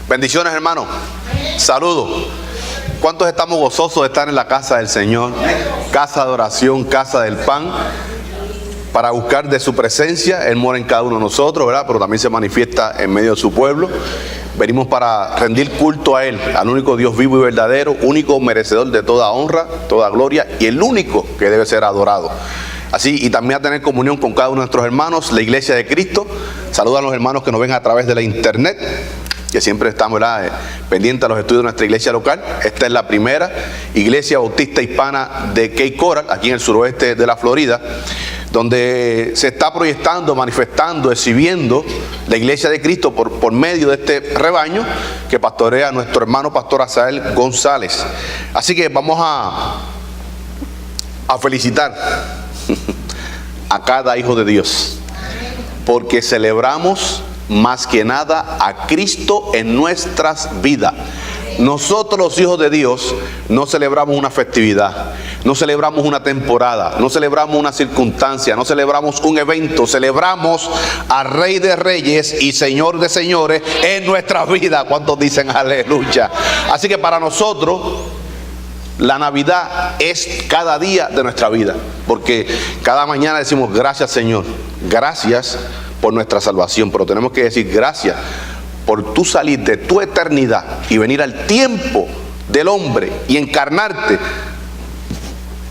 Bendiciones, hermano. Saludos. ¿Cuántos estamos gozosos de estar en la casa del Señor? Casa de oración, casa del pan, para buscar de su presencia. Él mora en cada uno de nosotros, ¿verdad? Pero también se manifiesta en medio de su pueblo. Venimos para rendir culto a Él, al único Dios vivo y verdadero, único merecedor de toda honra, toda gloria, y el único que debe ser adorado. Así, y también a tener comunión con cada uno de nuestros hermanos, la Iglesia de Cristo. Saludan a los hermanos que nos ven a través de la internet, que siempre estamos, ¿verdad?, pendientes a los estudios de nuestra iglesia local. Esta es la primera iglesia bautista hispana de Cape Coral, aquí en el suroeste de la Florida, donde se está proyectando, manifestando, exhibiendo la Iglesia de Cristo por medio de este rebaño que pastorea nuestro hermano pastor Asael González. Así que vamos a felicitar a cada hijo de Dios, porque celebramos más que nada a Cristo en nuestras vidas. Nosotros, los hijos de Dios, no celebramos una festividad, no celebramos una temporada, no celebramos una circunstancia, no celebramos un evento, celebramos al Rey de Reyes y Señor de Señores en nuestras vidas. ¿Cuántos dicen aleluya? Así que para nosotros la Navidad es cada día de nuestra vida, porque cada mañana decimos gracias, Señor, gracias por nuestra salvación, pero tenemos que decir gracias por tú salir de tu eternidad y venir al tiempo del hombre y encarnarte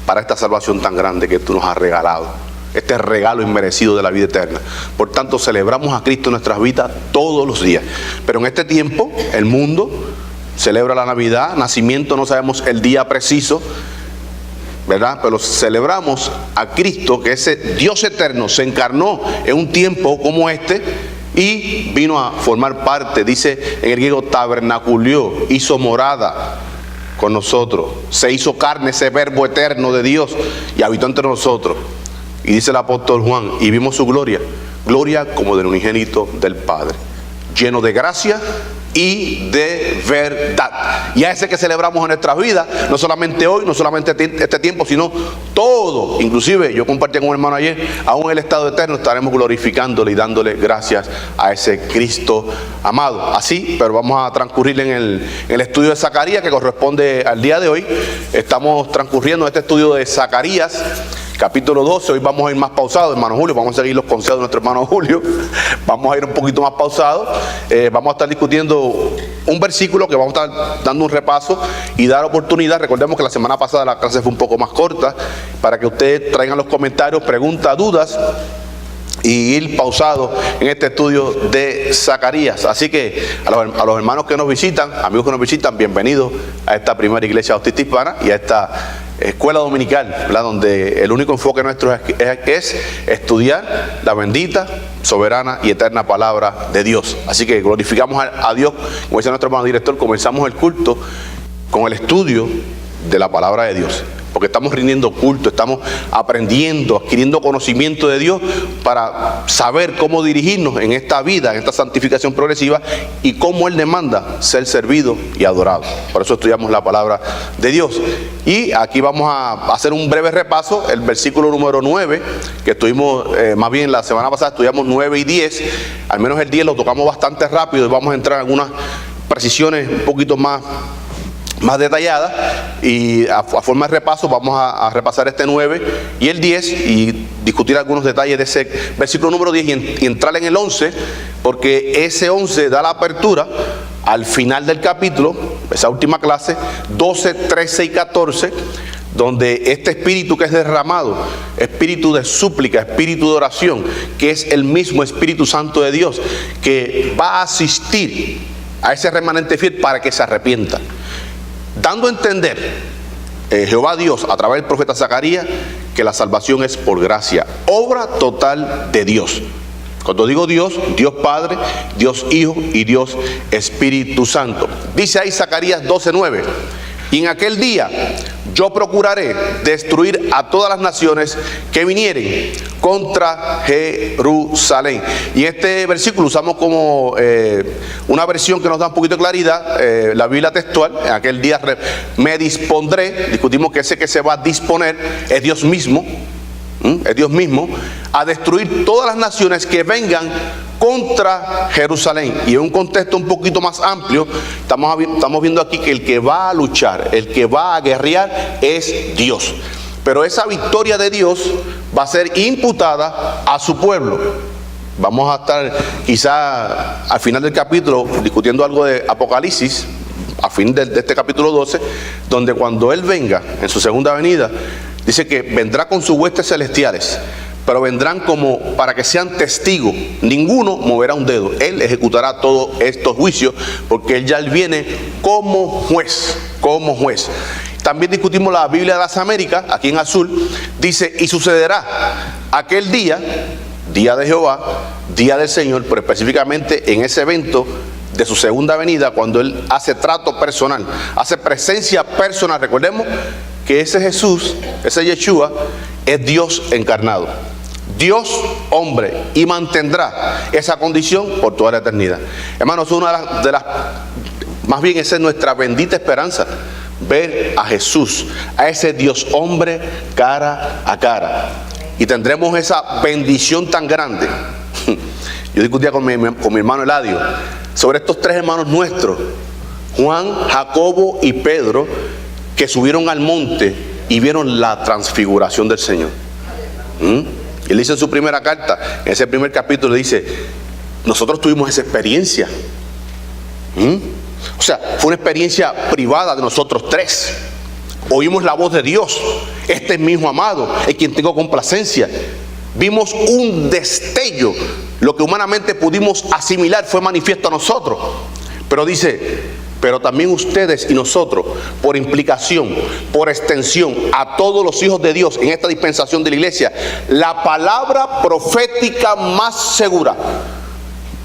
para esta salvación tan grande que tú nos has regalado, este regalo inmerecido de la vida eterna. Por tanto, celebramos a Cristo en nuestras vidas todos los días, pero en este tiempo el mundo celebra la Navidad, nacimiento, no sabemos el día preciso, ¿verdad? Pero celebramos a Cristo, que ese Dios eterno se encarnó en un tiempo como este y vino a formar parte, dice en el griego tabernaculió, hizo morada con nosotros, se hizo carne, ese verbo eterno de Dios, y habitó entre nosotros. Y dice el apóstol Juan, y vimos su gloria, gloria como del unigénito del Padre, lleno de gracia y de verdad. Y a ese que celebramos en nuestras vidas, no solamente hoy, no solamente este tiempo, sino todo. Inclusive yo compartí con un hermano ayer, aún en el estado eterno estaremos glorificándole y dándole gracias a ese Cristo amado. Así, pero vamos a transcurrir en el estudio de Zacarías, que corresponde al día de hoy. Estamos transcurriendo este estudio de Zacarías, capítulo 12, hoy vamos a ir más pausado, hermano Julio, vamos a seguir los consejos de nuestro hermano Julio, vamos a ir un poquito más pausado, vamos a estar discutiendo un versículo que vamos a estar dando un repaso y dar oportunidad. Recordemos que la semana pasada la clase fue un poco más corta, para que ustedes traigan los comentarios, preguntas, dudas, y ir pausado en este estudio de Zacarías. Así que a los hermanos que nos visitan, amigos que nos visitan, bienvenidos a esta primera iglesia bautista hispana y a esta escuela dominical, ¿verdad?, donde el único enfoque nuestro es estudiar la bendita, soberana y eterna palabra de Dios. Así que glorificamos a Dios, como dice nuestro hermano director. Comenzamos el culto con el estudio de la palabra de Dios, porque estamos rindiendo culto, estamos aprendiendo, adquiriendo conocimiento de Dios para saber cómo dirigirnos en esta vida, en esta santificación progresiva, y cómo Él demanda ser servido y adorado. Por eso estudiamos la palabra de Dios. Y aquí vamos a hacer un breve repaso, el versículo número 9, que estuvimos, más bien la semana pasada estudiamos 9 y 10, al menos el 10 lo tocamos bastante rápido y vamos a entrar en algunas precisiones un poquito más detallada, y a forma de repaso vamos a repasar este 9 y el 10 y discutir algunos detalles de ese versículo número 10 y entrar en el 11, porque ese 11 da la apertura al final del capítulo, esa última clase, 12, 13 y 14, donde este espíritu que es derramado, espíritu de súplica, espíritu de oración, que es el mismo Espíritu Santo de Dios, que va a asistir a ese remanente fiel para que se arrepienta, dando a entender Jehová Dios a través del profeta Zacarías que la salvación es por gracia, obra total de Dios. Cuando digo Dios, Dios Padre, Dios Hijo y Dios Espíritu Santo. Dice ahí Zacarías 12:9, y en aquel día yo procuraré destruir a todas las naciones que vinieren contra Jerusalén. Y este versículo usamos como una versión que nos da un poquito de claridad, la Biblia textual. En aquel día me dispondré, discutimos que ese que se va a disponer es Dios mismo, es Dios mismo, a destruir todas las naciones que vengan contra Jerusalén. Y en un contexto un poquito más amplio, estamos viendo aquí que el que va a luchar, el que va a guerrear es Dios. Pero esa victoria de Dios va a ser imputada a su pueblo. Vamos a estar quizá al final del capítulo discutiendo algo de Apocalipsis, a fin de este capítulo 12, donde cuando Él venga en su segunda venida, dice que vendrá con sus huestes celestiales, pero vendrán como para que sean testigos. Ninguno moverá un dedo. Él ejecutará todos estos juicios, porque Él ya viene como juez, como juez. También discutimos la Biblia de las Américas, aquí en azul, dice, y sucederá aquel día, día de Jehová, día del Señor, pero específicamente en ese evento de su segunda venida, cuando Él hace trato personal, hace presencia personal. Recordemos que ese Jesús, ese Yeshua, es Dios encarnado, Dios hombre, y mantendrá esa condición por toda la eternidad. Hermanos, una de las más bien esa es nuestra bendita esperanza, ver a Jesús, a ese Dios hombre cara a cara, y tendremos esa bendición tan grande. Yo discutía con mi hermano Eladio sobre estos tres hermanos nuestros, Juan, Jacobo y Pedro, que subieron al monte y vieron la transfiguración del Señor. Él dice en su primera carta, en ese primer capítulo, dice, nosotros tuvimos esa experiencia. O sea, fue una experiencia privada de nosotros tres. Oímos la voz de Dios, este es mi hijo amado, en quien tengo complacencia. Vimos un destello, lo que humanamente pudimos asimilar fue manifiesto a nosotros. Pero dice, pero también ustedes y nosotros, por implicación, por extensión, a todos los hijos de Dios en esta dispensación de la iglesia, la palabra profética más segura.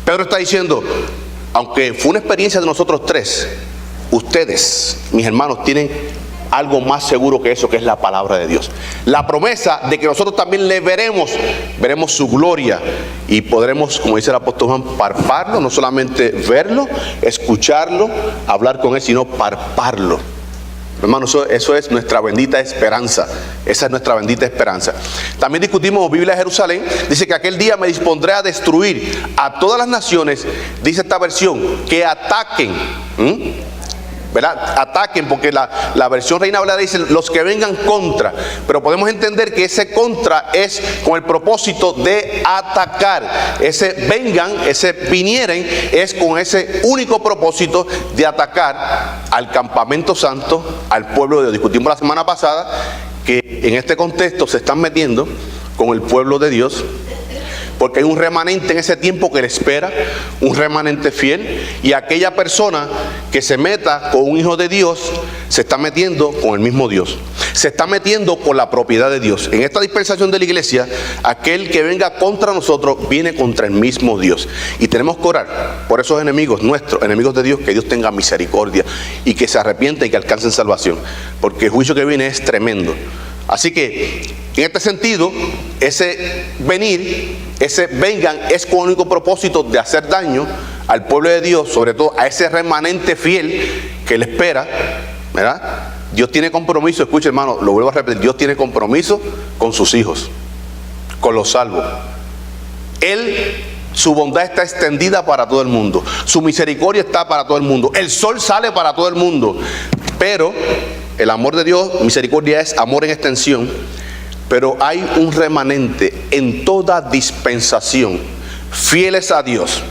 Pedro está diciendo, aunque fue una experiencia de nosotros tres, ustedes, mis hermanos, tienen algo más seguro que eso, que es la palabra de Dios. La promesa de que nosotros también le veremos su gloria, y podremos, como dice el apóstol Juan, palparlo, no solamente verlo, escucharlo, hablar con Él, sino palparlo. Hermanos, eso es nuestra bendita esperanza. Esa es nuestra bendita esperanza. También discutimos Biblia de Jerusalén. Dice que aquel día me dispondré a destruir a todas las naciones, dice esta versión, que ataquen, ¿verdad? Ataquen, porque la versión Reina Valera dice los que vengan contra, pero podemos entender que ese contra es con el propósito de atacar. Ese vengan, ese vinieren, es con ese único propósito de atacar al campamento santo, al pueblo de Dios. Discutimos la semana pasada que en este contexto se están metiendo con el pueblo de Dios, porque hay un remanente en ese tiempo que le espera, un remanente fiel, y aquella persona que se meta con un hijo de Dios se está metiendo con el mismo Dios, se está metiendo con la propiedad de Dios. En esta dispensación de la iglesia, aquel que venga contra nosotros viene contra el mismo Dios, y tenemos que orar por esos enemigos nuestros, enemigos de Dios, que Dios tenga misericordia y que se arrepienten y que alcancen salvación, porque el juicio que viene es tremendo. Así que en este sentido, ese venir, ese vengan, es con el único propósito de hacer daño al pueblo de Dios, sobre todo a ese remanente fiel que le espera, ¿verdad? Dios tiene compromiso, escucha hermano, lo vuelvo a repetir, Dios tiene compromiso con sus hijos, con los salvos. Su bondad está extendida para todo el mundo, su misericordia está para todo el mundo, el sol sale para todo el mundo, pero el amor de Dios, misericordia, es amor en extensión. Pero hay un remanente en toda dispensación, fieles a Dios,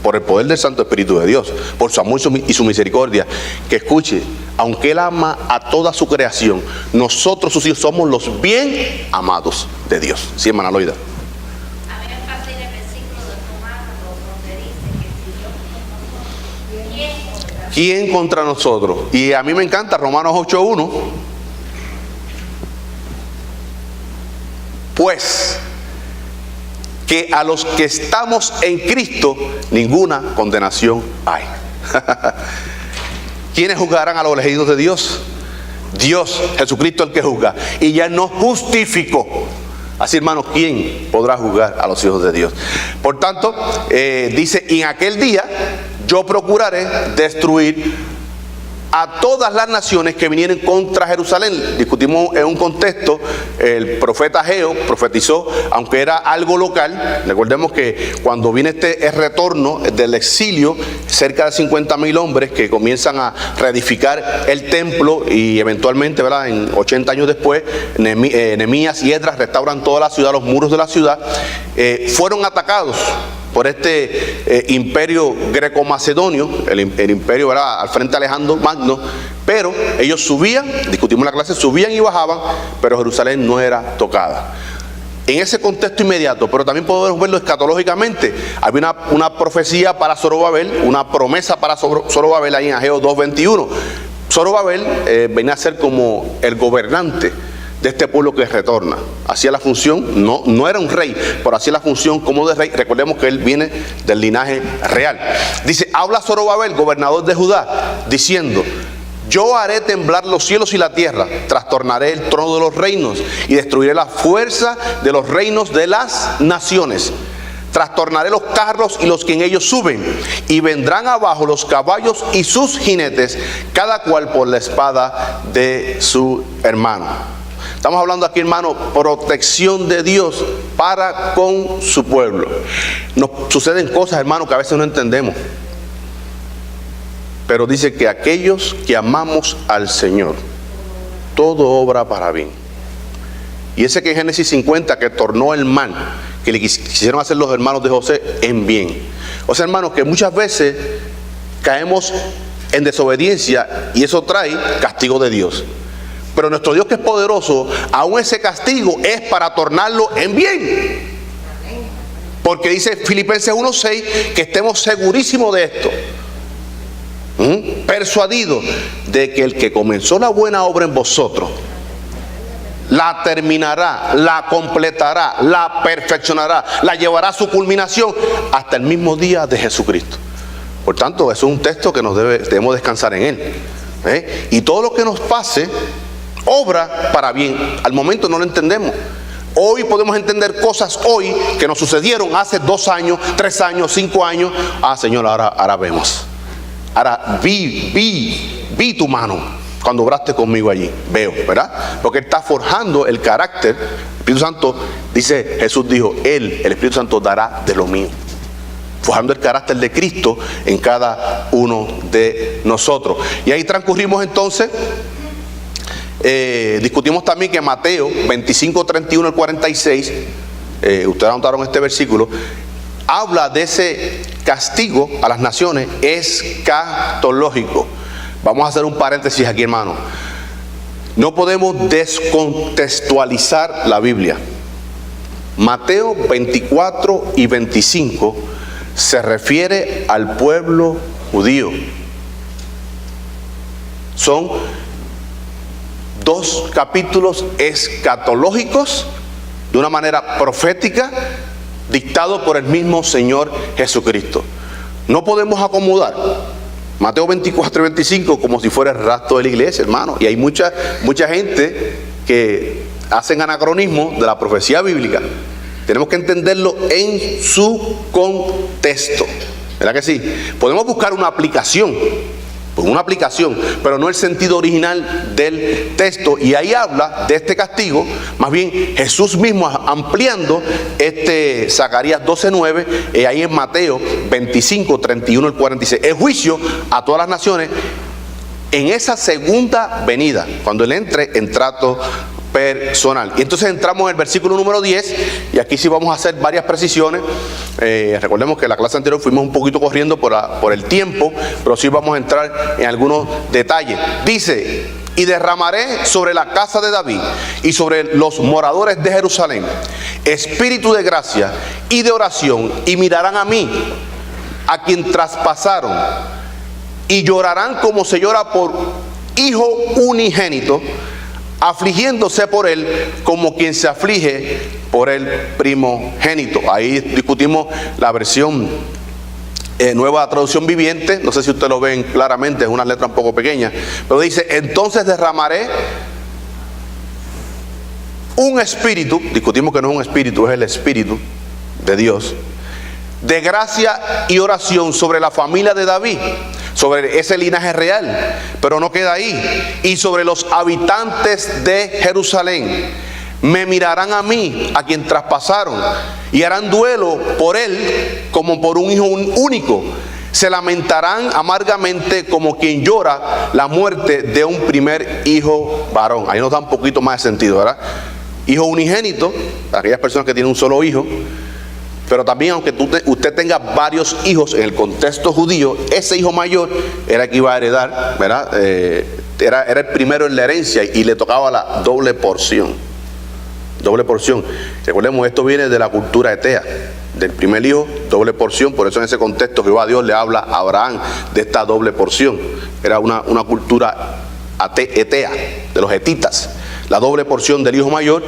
por el poder del Santo Espíritu de Dios, por su amor y su misericordia, que escuche, aunque Él ama a toda su creación, nosotros sus hijos somos los bien amados de Dios. ¿Sí, hermana Loida? A mí me fascina el versículo de Romanos donde dice que ¿quién contra nosotros? Y a mí me encanta Romanos 8:1. Pues que a los que estamos en Cristo ninguna condenación hay. ¿Quiénes juzgarán a los elegidos de Dios? Dios, Jesucristo, el que juzga, y ya nos justificó. Así, hermanos, ¿quién podrá juzgar a los hijos de Dios? Por tanto, dice, y en aquel día yo procuraré destruir a todas las naciones que vinieron contra Jerusalén. Discutimos en un contexto, el profeta Ageo profetizó, aunque era algo local. Recordemos que cuando viene el retorno del exilio, cerca de 50,000 hombres que comienzan a reedificar el templo, y eventualmente, ¿verdad?, en 80 años después, Nehemías y Esdras restauran toda la ciudad, los muros de la ciudad, fueron atacados por este imperio greco-macedonio, el imperio, ¿verdad?, al frente de Alejandro Magno. Pero ellos subían, discutimos en la clase, subían y bajaban, pero Jerusalén no era tocada. En ese contexto inmediato, pero también podemos verlo escatológicamente. Había una profecía para Zorobabel, una promesa para Zorobabel ahí en Ageo 2:21. Zorobabel venía a ser como el gobernante de este pueblo que retorna. Hacía la función, no era un rey, pero hacía la función como de rey. Recordemos que él viene del linaje real. Dice, habla Zorobabel, gobernador de Judá, diciendo: yo haré temblar los cielos y la tierra, trastornaré el trono de los reinos y destruiré la fuerza de los reinos de las naciones. Trastornaré los carros y los que en ellos suben, y vendrán abajo los caballos y sus jinetes, cada cual por la espada de su hermano. Estamos hablando aquí, hermano, protección de Dios para con su pueblo. Nos suceden cosas, hermano, que a veces no entendemos. Pero dice que aquellos que amamos al Señor, todo obra para bien. Y ese que en Génesis 50, que tornó el mal que le quisieron hacer los hermanos de José, en bien. O sea, hermanos, que muchas veces caemos en desobediencia y eso trae castigo de Dios. Pero nuestro Dios, que es poderoso, aún ese castigo es para tornarlo en bien. Porque dice Filipenses 1:6 que estemos segurísimos de esto. Persuadido de que el que comenzó la buena obra en vosotros la terminará, la completará, la perfeccionará, la llevará a su culminación hasta el mismo día de Jesucristo. Por tanto, eso es un texto que debemos descansar en él. Y todo lo que nos pase obra para bien. Al momento no lo entendemos. Hoy podemos entender cosas hoy que nos sucedieron hace 2 años, 3 años, 5 años. Ah, Señor, ahora vemos. Ahora vi tu mano cuando obraste conmigo allí. Veo, ¿verdad? Porque Él está forjando el carácter. El Espíritu Santo, dice, Jesús dijo, el Espíritu Santo dará de lo mío. Forjando el carácter de Cristo en cada uno de nosotros. Y ahí transcurrimos entonces. Discutimos también que Mateo 25:31 al 46, ustedes anotaron este versículo, habla de ese castigo a las naciones escatológico. Vamos a hacer un paréntesis aquí, hermano. No podemos descontextualizar la Biblia. Mateo 24 y 25 se refiere al pueblo judío. Son 2 capítulos escatológicos de una manera profética, dictado por el mismo Señor Jesucristo. No podemos acomodar Mateo 24 y 25 como si fuera el rastro de la iglesia, hermano. Y hay mucha gente que hacen anacronismo de la profecía bíblica. Tenemos que entenderlo en su contexto. ¿Verdad que sí? Podemos buscar una aplicación, pero no el sentido original del texto. Y ahí habla de este castigo, más bien Jesús mismo ampliando Zacarías 12:9, ahí en Mateo 25:31 al 46. El juicio a todas las naciones en esa segunda venida, cuando Él entre en trato personal. Y entonces entramos en el versículo número 10, y aquí sí vamos a hacer varias precisiones. Recordemos que en la clase anterior fuimos un poquito corriendo por el tiempo, pero sí vamos a entrar en algunos detalles. Dice: y derramaré sobre la casa de David y sobre los moradores de Jerusalén espíritu de gracia y de oración, y mirarán a mí, a quien traspasaron, y llorarán como se llora por hijo unigénito, afligiéndose por él como quien se aflige por el primogénito. Ahí discutimos la versión Nueva Traducción Viviente. No sé si ustedes lo ven claramente, es una letra un poco pequeña, pero dice: entonces derramaré un espíritu, discutimos que no es un espíritu, es el Espíritu de Dios, de gracia y oración sobre la familia de David, sobre ese linaje real, pero no queda ahí. Y sobre los habitantes de Jerusalén, me mirarán a mí, a quien traspasaron, y harán duelo por él como por un hijo único. Se lamentarán amargamente como quien llora la muerte de un primer hijo varón. Ahí nos da un poquito más de sentido, ¿verdad? Hijo unigénito, aquellas personas que tienen un solo hijo. Pero también, aunque usted tenga varios hijos en el contexto judío, ese hijo mayor era el que iba a heredar, ¿verdad? Era el primero en la herencia y le tocaba la doble porción. Doble porción. Recordemos, esto viene de la cultura etea, del primer hijo, doble porción. Por eso en ese contexto Jehová Dios le habla a Abraham de esta doble porción. Era una cultura etea, de los hetitas, la doble porción del hijo mayor.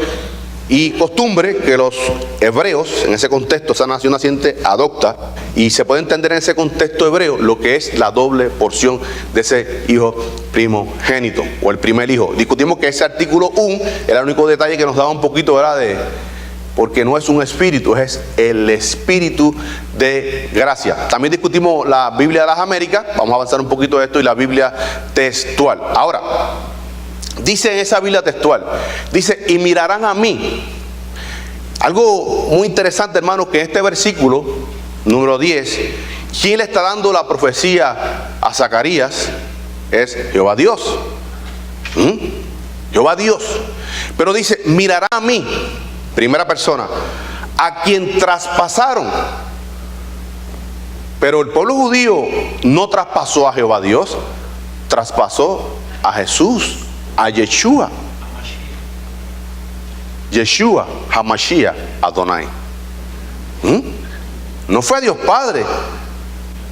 Y costumbre que los hebreos, en ese contexto, esa nación naciente adopta, y se puede entender en ese contexto hebreo lo que es la doble porción de ese hijo primogénito, o el primer hijo. Discutimos que ese artículo 1 era el único detalle que nos daba un poquito, ¿verdad? Porque no es un espíritu, es el espíritu de gracia. También discutimos la Biblia de las Américas, vamos a avanzar un poquito de esto, y la Biblia textual. Ahora, dice en esa Biblia textual, dice, y mirarán a mí. Algo muy interesante, hermano, que en este versículo, número 10, ¿quién le está dando la profecía a Zacarías? Es Jehová Dios. Jehová Dios. Pero dice, mirarán a mí, primera persona, a quien traspasaron. Pero el pueblo judío no traspasó a Jehová Dios, traspasó a Jesús, a Yeshua. Yeshua, Hamashiach, Adonai. No fue a Dios Padre,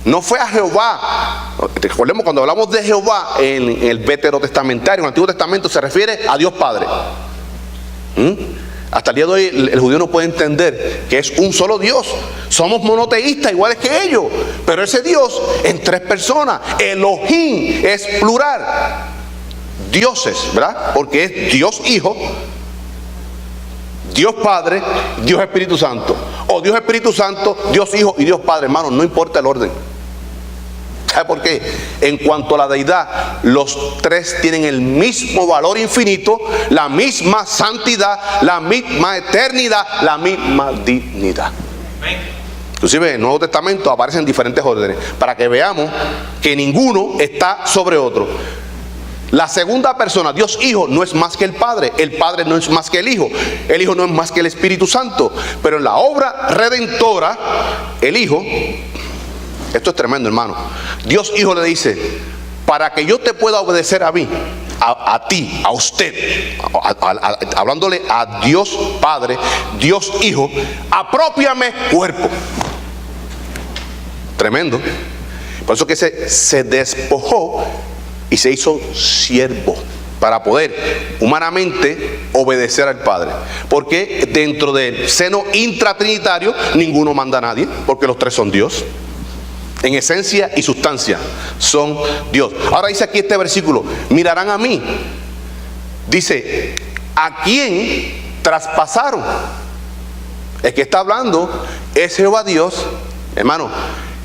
no fue a Jehová. Recordemos, cuando hablamos de Jehová en el veterotestamentario, en el Antiguo Testamento, se refiere a Dios Padre. Hasta el día de hoy el judío no puede entender que es un solo Dios. Somos monoteístas iguales que ellos, pero ese Dios en tres personas. Elohim es plural. Dioses, ¿verdad? Porque es Dios Hijo, Dios Padre, Dios Espíritu Santo. O Dios Espíritu Santo, Dios Hijo y Dios Padre. Hermano, no importa el orden. ¿Sabe por qué? En cuanto a la deidad, los tres tienen el mismo valor infinito, la misma santidad, la misma eternidad, la misma dignidad. Inclusive en el Nuevo Testamento aparecen diferentes órdenes, para que veamos que ninguno está sobre otro. La segunda persona, Dios Hijo, no es más que el Padre no es más que el Hijo no es más que el Espíritu Santo. Pero en la obra redentora, el Hijo, esto es tremendo, hermano. Dios Hijo le dice, para que yo te pueda obedecer a mí, a ti, a usted, hablándole a Dios Padre, Dios Hijo, aprópiame cuerpo. Tremendo. Por eso que se despojó y se hizo siervo para poder humanamente obedecer al Padre. Porque dentro del seno intratrinitario ninguno manda a nadie, porque los tres son Dios. En esencia y sustancia son Dios. Ahora dice aquí este versículo, mirarán a mí. Dice, ¿a quién traspasaron? El que está hablando es Jehová Dios. Hermano,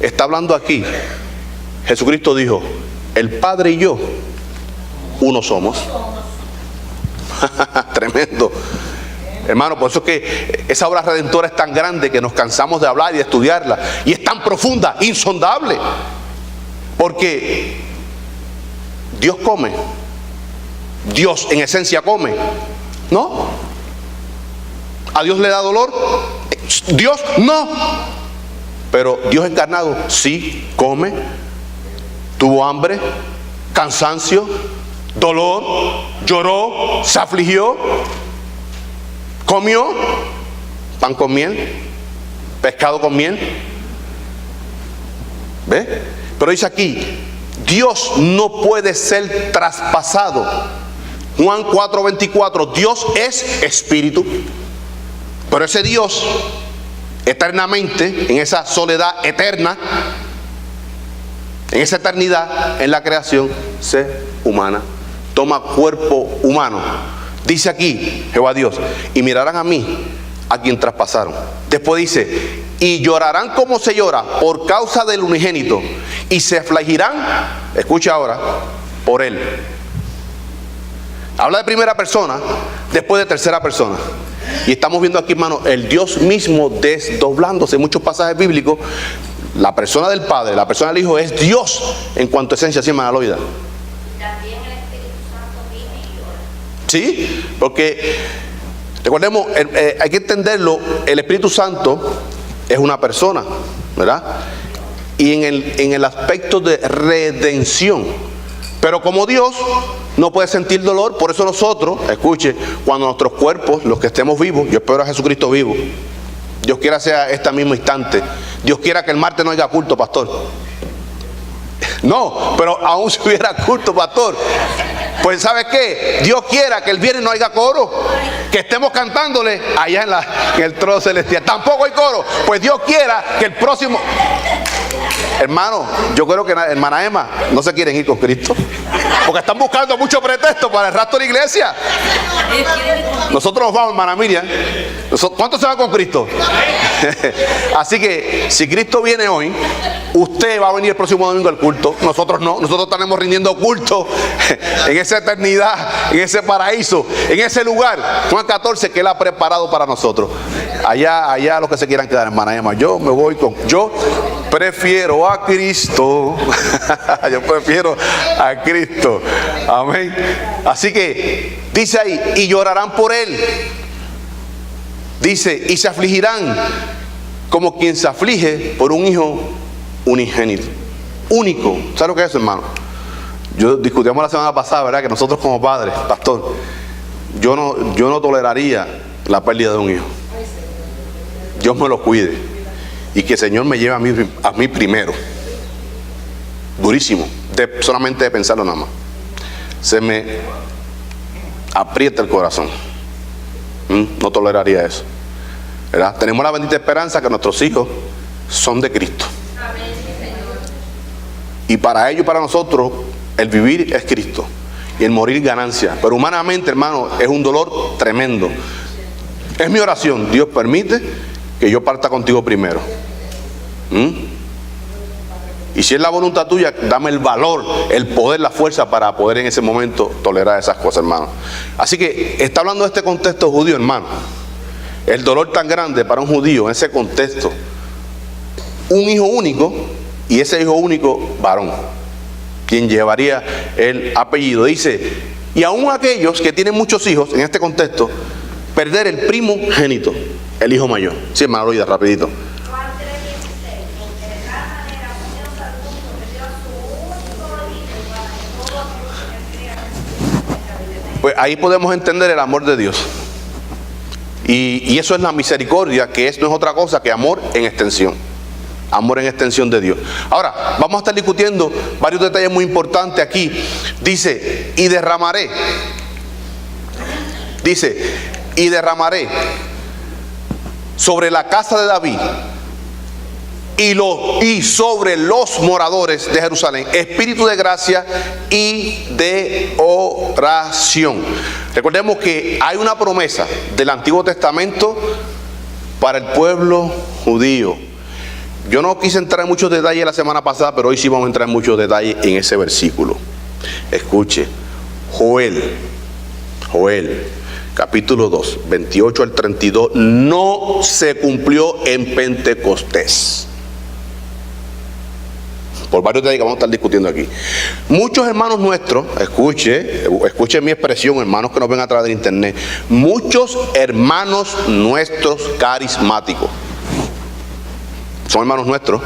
está hablando aquí. Jesucristo dijo, el Padre y yo, uno somos. Tremendo. Hermano, por eso es que esa obra redentora es tan grande que nos cansamos de hablar y de estudiarla. Y es tan profunda, insondable. Porque Dios come. Dios en esencia come. ¿No? ¿A Dios le da dolor? Dios no. Pero Dios encarnado sí come. Tuvo hambre, cansancio, dolor, lloró, se afligió, comió pan con miel, pescado con miel. ¿Ve? Pero dice aquí, Dios no puede ser traspasado. Juan 4:24, Dios es espíritu. Pero ese Dios, eternamente, en esa soledad eterna, en esa eternidad, en la creación, se humana, toma cuerpo humano. Dice aquí, Jehová Dios, y mirarán a mí, a quien traspasaron. Después dice, y llorarán como se llora por causa del unigénito, y se afligirán, escucha ahora, por él. Habla de primera persona, después de tercera persona. Y estamos viendo aquí, hermano, el Dios mismo desdoblándose. En muchos pasajes bíblicos, la persona del Padre, la persona del Hijo es Dios en cuanto a esencia, ¿sí, hermana Loida? También el Espíritu Santo viene y ora. Sí, porque recordemos, hay que entenderlo, el Espíritu Santo es una persona, ¿verdad? Y en el aspecto de redención. Pero como Dios no puede sentir dolor, por eso nosotros, escuche, cuando nuestros cuerpos, los que estemos vivos, yo espero a Jesucristo vivo, Dios quiera sea este mismo instante, Dios quiera que el martes no haya culto, pastor. No, pero aún si hubiera culto, pastor, pues ¿sabe qué? Dios quiera que el viernes no haya coro, que estemos cantándole allá en el trono celestial. Tampoco hay coro, pues Dios quiera que el próximo... Hermano, yo creo que hermana Emma no se quieren ir con Cristo, porque están buscando mucho pretexto para el resto de la iglesia. Nosotros nos vamos, hermana Miriam. ¿Cuántos se van con Cristo? Así que si Cristo viene hoy, usted va a venir el próximo domingo al culto. Nosotros no, nosotros estaremos rindiendo culto en esa eternidad, en ese paraíso, en ese lugar, Juan 14, que Él ha preparado para nosotros. Allá los que se quieran quedar, hermana Emma. Yo prefiero a Cristo. Yo prefiero a Cristo. Amén. Así que dice ahí, y llorarán por él. Dice, y se afligirán como quien se aflige por un hijo unigénito, único. ¿Sabes lo que es eso, hermano? Discutíamos la semana pasada, ¿verdad? Que nosotros como padres, pastor, yo no toleraría la pérdida de un hijo. Dios me lo cuide y que el Señor me lleve a mí primero. Durísimo, solamente de pensarlo nada más. Se me aprieta el corazón. No toleraría eso, ¿verdad? Tenemos la bendita esperanza que nuestros hijos son de Cristo. Y para ellos y para nosotros el vivir es Cristo y el morir ganancia. Pero humanamente, hermano, es un dolor tremendo. Es mi oración, Dios permite que yo parta contigo primero. Y si es la voluntad tuya, dame el valor, el poder, la fuerza para poder en ese momento tolerar esas cosas, hermano. Así que está hablando de este contexto judío, hermano. El dolor tan grande para un judío en ese contexto. Un hijo único, y ese hijo único varón, quien llevaría el apellido. Dice, y aún aquellos que tienen muchos hijos, en este contexto, perder el primogénito, el hijo mayor. Sí, hermano, Loida, rapidito. Juan 3:16, porque de tal manera amó Dios al mundo que dio a su único hijo para que todo aquel que crea en Jesucristo tenga vida eterna. Pues ahí podemos entender el amor de Dios. Y eso es la misericordia, que no es otra cosa que amor en extensión. Amor en extensión de Dios. Ahora, vamos a estar discutiendo varios detalles muy importantes aquí. Dice, y derramaré. Dice, y derramaré sobre la casa de David y sobre los moradores de Jerusalén espíritu de gracia y de oración. Recordemos que hay una promesa del Antiguo Testamento para el pueblo judío. Yo no quise entrar en muchos detalles la semana pasada, pero hoy sí vamos a entrar en muchos detalles en ese versículo. Escuche, Joel, capítulo 2, 28 al 32, no se cumplió en Pentecostés. Por varios detalles que vamos a estar discutiendo aquí. Muchos hermanos nuestros, escuche mi expresión, hermanos que nos ven a través de internet, muchos hermanos nuestros carismáticos, son hermanos nuestros,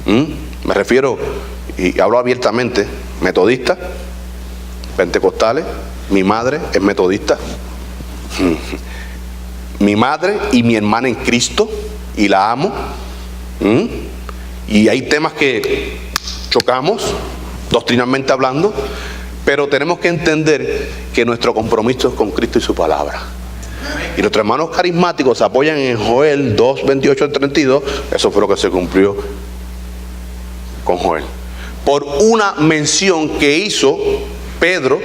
me refiero, y hablo abiertamente, metodistas, pentecostales. Mi madre es metodista, mi madre y mi hermana en Cristo, y la amo. Y hay temas que chocamos, doctrinalmente hablando, pero tenemos que entender que nuestro compromiso es con Cristo y su palabra. Y nuestros hermanos carismáticos se apoyan en Joel 2, 28 al 32. Eso fue lo que se cumplió con Joel, por una mención que hizo Pedro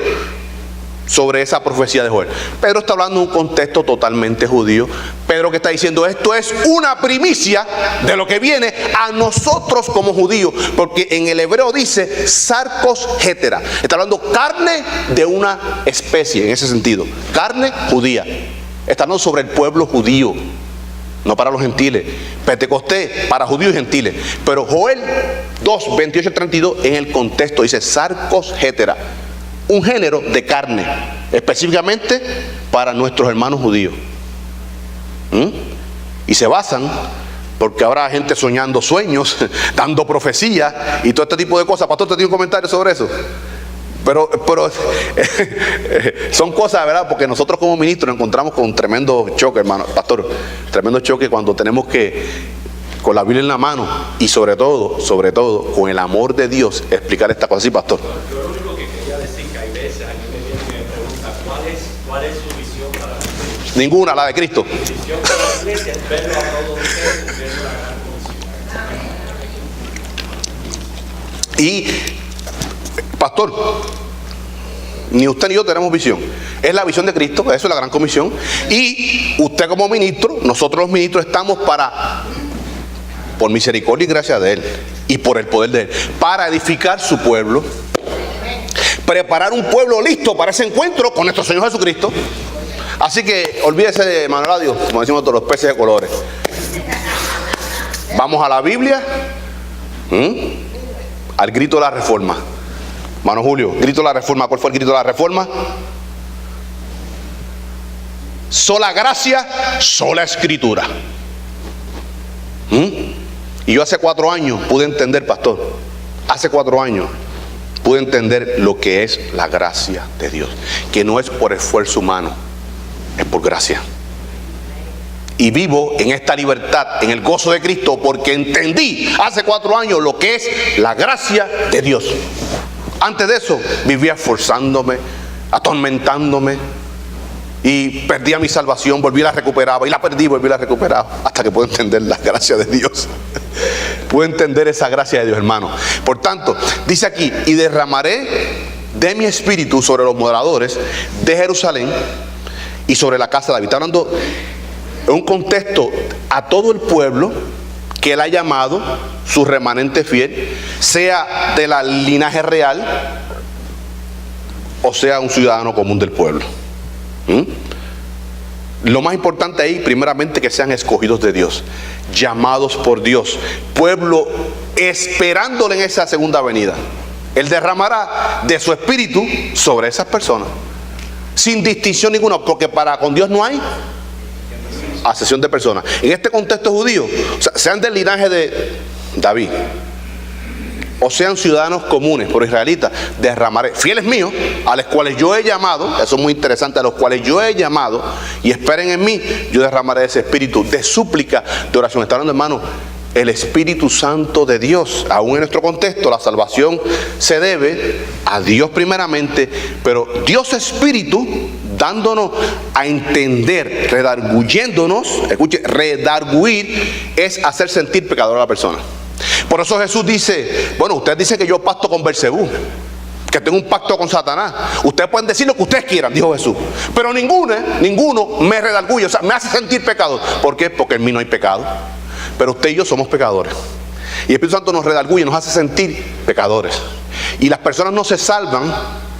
sobre esa profecía de Joel. Pedro está hablando en un contexto totalmente judío. Pedro que está diciendo, esto es una primicia de lo que viene a nosotros como judíos, porque en el hebreo dice sarcos hetera. Está hablando carne de una especie, en ese sentido, carne judía. Está hablando sobre el pueblo judío, no para los gentiles. Pentecostés para judíos y gentiles. Pero Joel 2, 28 y 32 en el contexto dice sarcos hetera, un género de carne, específicamente para nuestros hermanos judíos. Y se basan, porque habrá gente soñando sueños, dando profecías y todo este tipo de cosas. Pastor, ¿usted tiene un comentario sobre eso? Pero son cosas, ¿verdad? Porque nosotros como ministros nos encontramos con un tremendo choque, hermano, pastor, tremendo choque cuando tenemos que, con la Biblia en la mano y sobre todo, con el amor de Dios, explicar esta cosa. Sí, pastor. Yo lo único que quería decir, que hay veces a mí me viene y me pregunta, ¿cuál es su visión para la iglesia? Ninguna, la de Cristo. Mi visión para la iglesia es verlo a todos ustedes cumpliendo la gran comisión. Y, pastor, ni usted ni yo tenemos visión. Es la visión de Cristo, eso es la gran comisión. Y usted como ministro, nosotros los ministros estamos para, por misericordia y gracia de Él, y por el poder de Él, para edificar su pueblo, preparar un pueblo listo para ese encuentro con nuestro Señor Jesucristo. Así que olvídese de Manuel Adiós, como decimos todos los peces de colores. Vamos a la Biblia, al grito de la reforma. Mano Julio, grito de la reforma. ¿Cuál fue el grito de la reforma? Sola gracia, sola escritura. Y yo hace 4 años pude entender, pastor, hace 4 años pude entender lo que es la gracia de Dios, que no es por esfuerzo humano, es por gracia. Y vivo en esta libertad, en el gozo de Cristo, porque entendí hace 4 años lo que es la gracia de Dios. Antes de eso vivía esforzándome, atormentándome, y perdía mi salvación, volví y la recuperaba, y la perdí, volví y la recuperaba, hasta que puedo entender la gracia de Dios. Puedo entender esa gracia de Dios, hermano. Por tanto, dice aquí, y derramaré de mi espíritu sobre los moradores de Jerusalén y sobre la casa de David. Está hablando en un contexto a todo el pueblo que Él ha llamado su remanente fiel, sea de la linaje real o sea un ciudadano común del pueblo. Lo más importante ahí, primeramente, que sean escogidos de Dios, llamados por Dios, pueblo esperándole en esa segunda venida. Él derramará de su espíritu sobre esas personas, sin distinción ninguna, porque para con Dios no hay acepción de personas. En este contexto judío, o sea, sean del linaje de David o sean ciudadanos comunes, por israelitas, derramaré, fieles míos, a los cuales yo he llamado, eso es muy interesante, a los cuales yo he llamado, y esperen en mí, yo derramaré ese espíritu de súplica, de oración. Está hablando, hermano, el Espíritu Santo de Dios. Aún en nuestro contexto, la salvación se debe a Dios primeramente, pero Dios Espíritu, dándonos a entender, redarguyéndonos, escuche, redarguir es hacer sentir pecador a la persona. Por eso Jesús dice, bueno, ustedes dicen que yo pacto con Belcebú, que tengo un pacto con Satanás. Ustedes pueden decir lo que ustedes quieran, dijo Jesús, pero ninguno me redarguye, o sea, me hace sentir pecador. ¿Por qué? Porque en mí no hay pecado. Pero usted y yo somos pecadores. Y el Espíritu Santo nos redarguye, nos hace sentir pecadores. Y las personas no se salvan,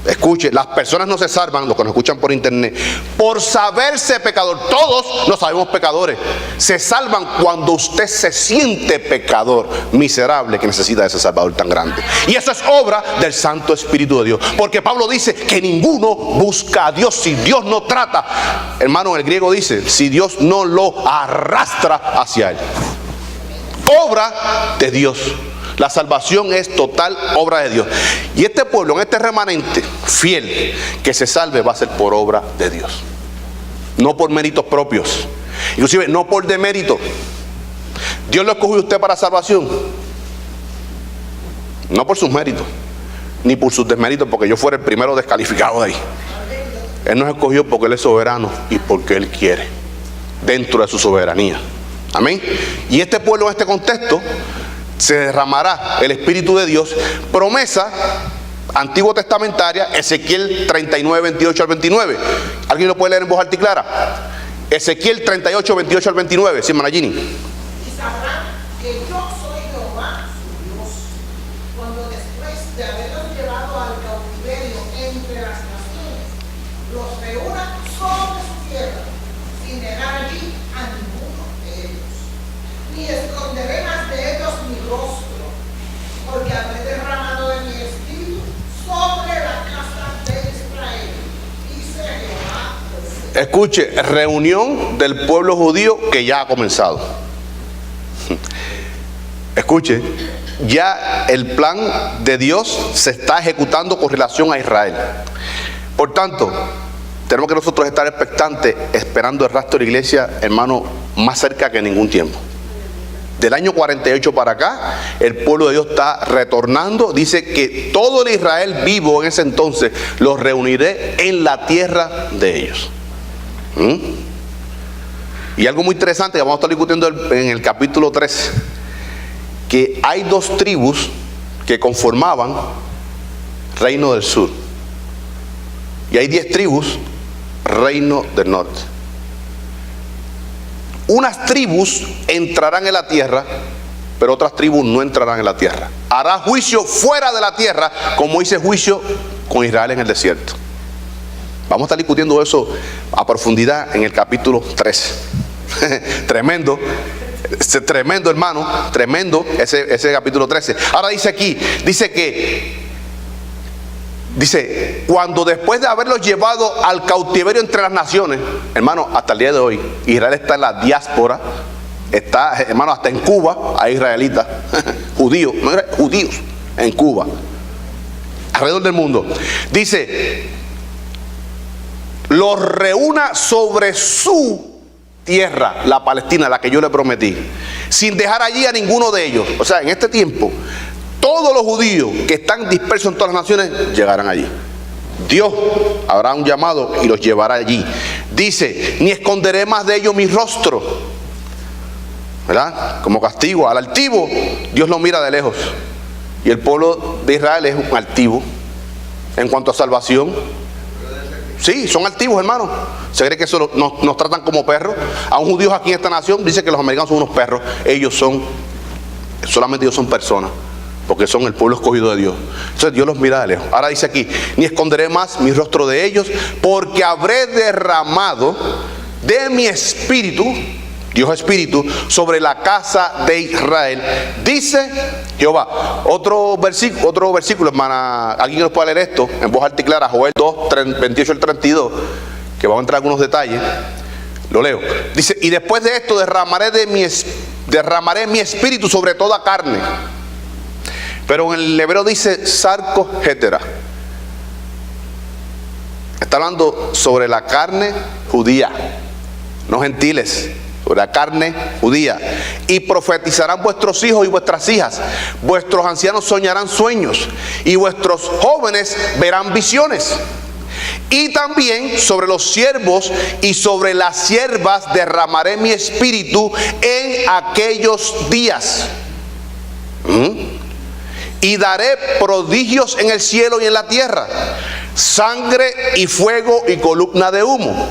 escuche, las personas no se salvan, los que nos escuchan por internet, por saberse pecador. Todos nos sabemos pecadores. Se salvan cuando usted se siente pecador, miserable, que necesita de ese Salvador tan grande. Y eso es obra del Santo Espíritu de Dios. Porque Pablo dice que ninguno busca a Dios si Dios no trata. Hermano, en el griego dice, si Dios no lo arrastra hacia Él. Obra de Dios. La salvación es total obra de Dios. Y este pueblo, en este remanente fiel que se salve, va a ser por obra de Dios, no por méritos propios, inclusive no por demérito. Dios lo escogió a usted para salvación, no por sus méritos ni por sus desméritos, porque yo fuera el primero descalificado de ahí. Él nos escogió porque Él es soberano y porque Él quiere, dentro de su soberanía. Amén. Y este pueblo, en este contexto, se derramará el Espíritu de Dios, promesa Antiguo Testamentaria, Ezequiel 39, 28 al 29. ¿Alguien lo puede leer en voz alta y clara? Ezequiel 38, 28 al 29. Sí, Managini. Y sabrán que yo soy Jehová, su Dios, cuando después de haberlos llevado al cautiverio entre las naciones, los reúna sobre su tierra, sin dejar allí a ninguno de ellos. Ni esconderé más de ellos mi rostro, porque habré derramado de mi espíritu sobre la casa de Israel, dice Jehová. Escuche, reunión del pueblo judío que ya ha comenzado. Escuche, ya el plan de Dios se está ejecutando con relación a Israel. Por tanto, tenemos que nosotros estar expectantes, esperando el rastro de la iglesia, hermano, más cerca que en ningún tiempo. Del año 48 para acá, el pueblo de Dios está retornando. Dice que todo el Israel vivo en ese entonces los reuniré en la tierra de ellos. Y algo muy interesante que vamos a estar discutiendo en el capítulo 3, que hay dos tribus que conformaban Reino del Sur, y hay 10 tribus Reino del Norte. Unas tribus entrarán en la tierra, pero otras tribus no entrarán en la tierra. Hará juicio fuera de la tierra, como hice juicio con Israel en el desierto. Vamos a estar discutiendo eso a profundidad en el capítulo 3. Tremendo, tremendo, hermano, tremendo ese capítulo 13. Ahora dice aquí, dice, cuando después de haberlos llevado al cautiverio entre las naciones, hermano, hasta el día de hoy, Israel está en la diáspora, está, hermano, hasta en Cuba hay israelitas, judíos en Cuba, alrededor del mundo. Dice, los reúna sobre su tierra, la Palestina, la que yo le prometí, sin dejar allí a ninguno de ellos. O sea, en este tiempo, todos los judíos que están dispersos en todas las naciones llegarán allí. Dios habrá un llamado y los llevará allí. Dice, ni esconderé más de ellos mi rostro, ¿verdad? Como castigo al altivo, Dios lo mira de lejos. Y el pueblo de Israel es un altivo en cuanto a salvación. Sí, son altivos, hermano. Se cree que eso nos tratan como perros. A un judío aquí en esta nación dice que los americanos son unos perros. Solamente ellos son personas, porque son el pueblo escogido de Dios. Entonces Dios los mira de lejos. Ahora dice aquí, ni esconderé más mi rostro de ellos, porque habré derramado de mi espíritu, Dios espíritu, sobre la casa de Israel, dice Jehová. Otro versículo, hermana, ¿alguien nos puede leer esto en voz alta y clara? Joel 2, 28 al 32, que vamos a entrar en algunos detalles. Lo leo. Dice, y después de esto derramaré mi espíritu sobre toda carne. Pero en el hebreo dice sarcos hetera. Está hablando sobre la carne judía, no gentiles, sobre la carne judía. Y profetizarán vuestros hijos y vuestras hijas, vuestros ancianos soñarán sueños, y vuestros jóvenes verán visiones. Y también sobre los siervos y sobre las siervas derramaré mi espíritu en aquellos días. Y daré prodigios en el cielo y en la tierra, sangre y fuego y columna de humo.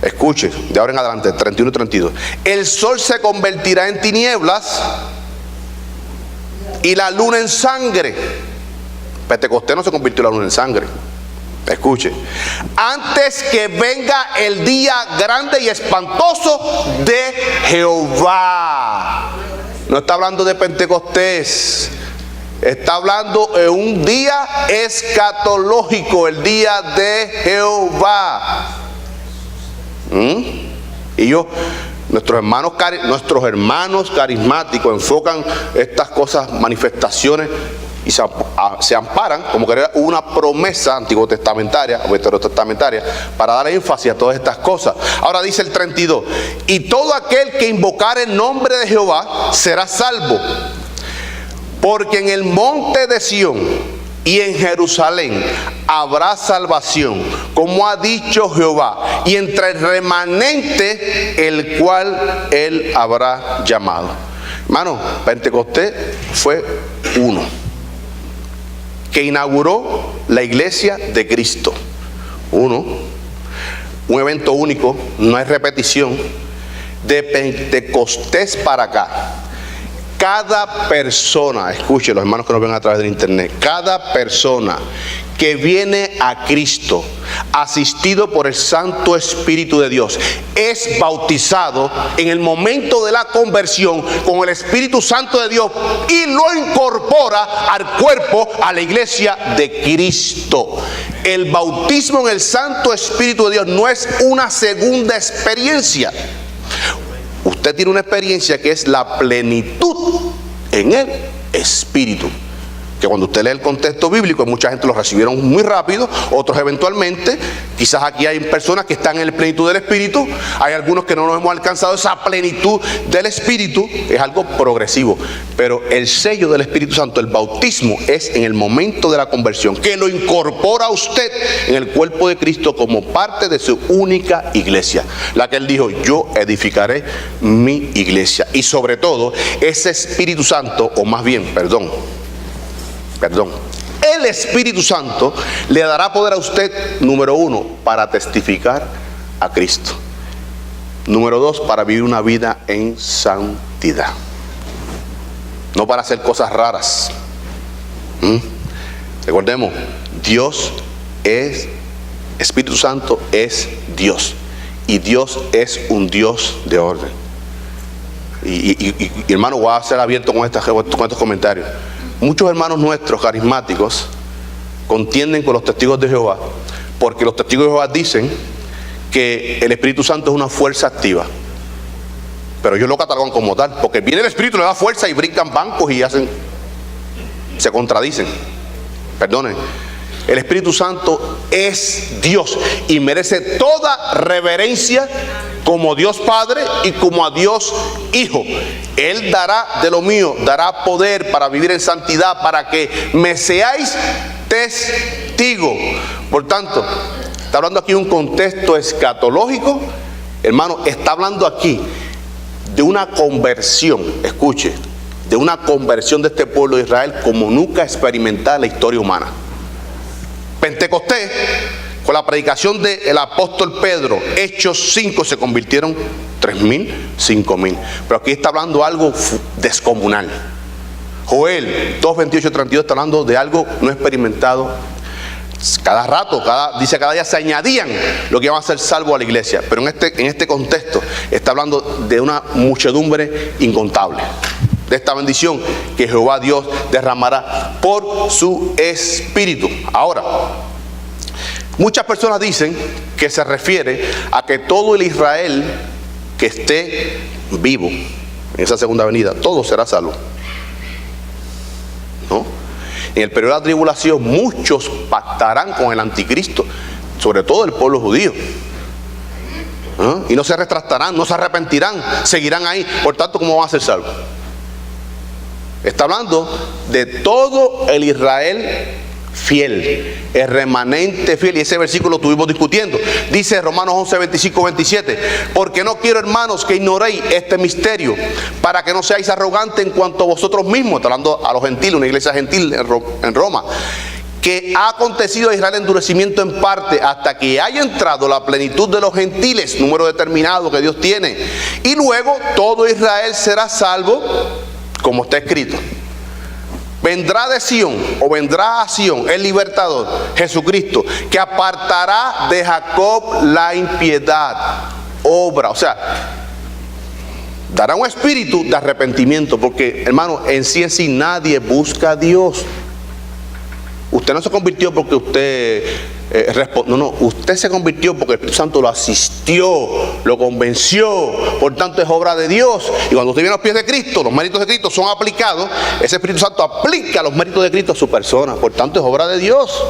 Escuche, de ahora en adelante, 31 y 32. El sol se convertirá en tinieblas y la luna en sangre. Pentecostés no se convirtió la luna en sangre. Escuche, antes que venga el día grande y espantoso de Jehová. No está hablando de Pentecostés. Está hablando de un día escatológico, el día de Jehová. Y nuestros hermanos carismáticos enfocan estas cosas, manifestaciones, y se amparan como que era una promesa antiguo testamentaria o veterotestamentaria para dar énfasis a todas estas cosas. Ahora dice el 32, y todo aquel que invocare el nombre de Jehová será salvo, porque en el monte de Sión y en Jerusalén habrá salvación, como ha dicho Jehová, y entre el remanente el cual él habrá llamado. Hermano, Pentecostés fue uno. que inauguró la iglesia de Cristo. Un evento único, no hay repetición. De Pentecostés para acá, cada persona, escuchen los hermanos que nos ven a través del internet, cada persona que viene a Cristo, asistido por el Santo Espíritu de Dios, es bautizado en el momento de la conversión con el Espíritu Santo de Dios y lo incorpora al cuerpo, a la iglesia de Cristo. El bautismo en el Santo Espíritu de Dios no es una segunda experiencia. Usted tiene una experiencia que es la plenitud en el Espíritu. Que cuando usted lee el contexto bíblico, mucha gente lo recibieron muy rápido, otros eventualmente. Quizás aquí hay personas que están en la plenitud del Espíritu, hay algunos que no nos hemos alcanzado esa plenitud del Espíritu. Es algo progresivo, pero el sello del Espíritu Santo, el bautismo, es en el momento de la conversión, que lo incorpora a usted en el cuerpo de Cristo como parte de su única iglesia, la que él dijo: yo edificaré mi iglesia. Y sobre todo, ese Espíritu Santo, o más bien, el Espíritu Santo le dará poder a usted, número 1, para testificar a Cristo. Número 2, para vivir una vida en santidad. No para hacer cosas raras. Recordemos, Dios es, Espíritu Santo es Dios. Y Dios es un Dios de orden. Y hermano, voy a ser abierto con estos comentarios. Muchos hermanos nuestros carismáticos contienden con los testigos de Jehová, porque los testigos de Jehová dicen que el Espíritu Santo es una fuerza activa, pero ellos lo catalogan como tal, porque viene el Espíritu, le da fuerza y brincan bancos y se contradicen. Perdonen, el Espíritu Santo es Dios y merece toda reverencia como Dios Padre y como a Dios Hijo. Él dará de lo mío, dará poder para vivir en santidad, para que me seáis testigo. Por tanto, está hablando aquí de un contexto escatológico. Hermano, está hablando aquí de una conversión, escuche, de una conversión de este pueblo de Israel como nunca experimentada en la historia humana. Pentecostés, con la predicación del apóstol Pedro, Hechos 5, se convirtieron 3.000, 5.000. Pero aquí está hablando algo descomunal. Joel 2, 28, 32 está hablando de algo no experimentado. Cada rato, cada día se añadían lo que iban a ser salvos a la iglesia. Pero en este contexto está hablando de una muchedumbre incontable, de esta bendición que Jehová Dios derramará por su Espíritu. Ahora, muchas personas dicen que se refiere a que todo el Israel que esté vivo en esa segunda venida, todo será salvo. ¿No? En el periodo de la tribulación, muchos pactarán con el anticristo, sobre todo el pueblo judío. Y no se retractarán, no se arrepentirán, seguirán ahí. Por tanto, ¿cómo van a ser salvos? Está hablando de todo el Israel fiel, el remanente fiel. Y ese versículo lo estuvimos discutiendo. Dice Romanos 11, 25, 27: porque no quiero, hermanos, que ignoréis este misterio, para que no seáis arrogantes en cuanto a vosotros mismos. Está hablando a los gentiles, una iglesia gentil en Roma. Que ha acontecido a Israel endurecimiento en parte, hasta que haya entrado la plenitud de los gentiles, número determinado que Dios tiene. Y luego todo Israel será salvo, como está escrito: vendrá de Sión, o vendrá a Sión, el libertador, Jesucristo, que apartará de Jacob la impiedad. Obra, o sea, dará un espíritu de arrepentimiento, porque, hermano, en sí nadie busca a Dios. Usted no se convirtió porque usted usted se convirtió porque el Espíritu Santo lo asistió, lo convenció. Por tanto, es obra de Dios. Y cuando usted viene a los pies de Cristo, los méritos de Cristo son aplicados. Ese Espíritu Santo aplica los méritos de Cristo a su persona. Por tanto, es obra de Dios.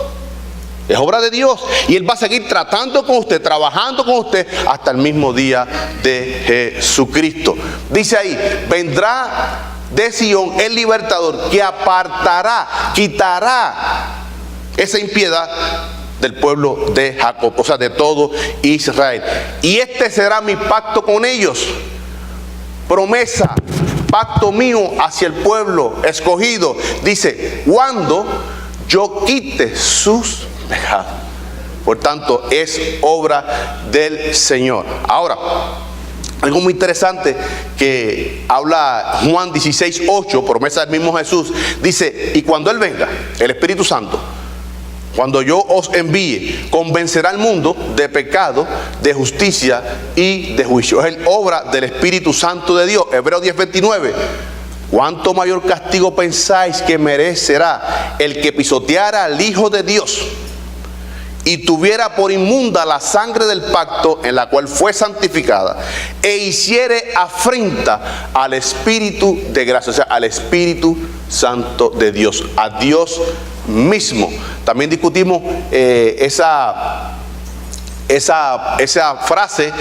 Es obra de Dios. Y Él va a seguir tratando con usted, trabajando con usted hasta el mismo día de Jesucristo. Dice ahí: vendrá de Sión el libertador, que apartará, quitará esa impiedad del pueblo de Jacob, o sea, de todo Israel. Y este será mi pacto con ellos. Promesa, pacto mío hacia el pueblo escogido. Dice: cuando yo quite sus pecados. Por tanto, es obra del Señor. Ahora, algo muy interesante que habla Juan 16:8, promesa del mismo Jesús, dice: y cuando Él venga, el Espíritu Santo, cuando yo os envíe, convencerá al mundo de pecado, de justicia y de juicio. Es obra del Espíritu Santo de Dios. Hebreos 10:29. ¿Cuánto mayor castigo pensáis que merecerá el que pisoteara al Hijo de Dios y tuviera por inmunda la sangre del pacto en la cual fue santificada, e hiciere afrenta al Espíritu de gracia? O sea, al Espíritu Santo de Dios, a Dios mismo. También discutimos esa frase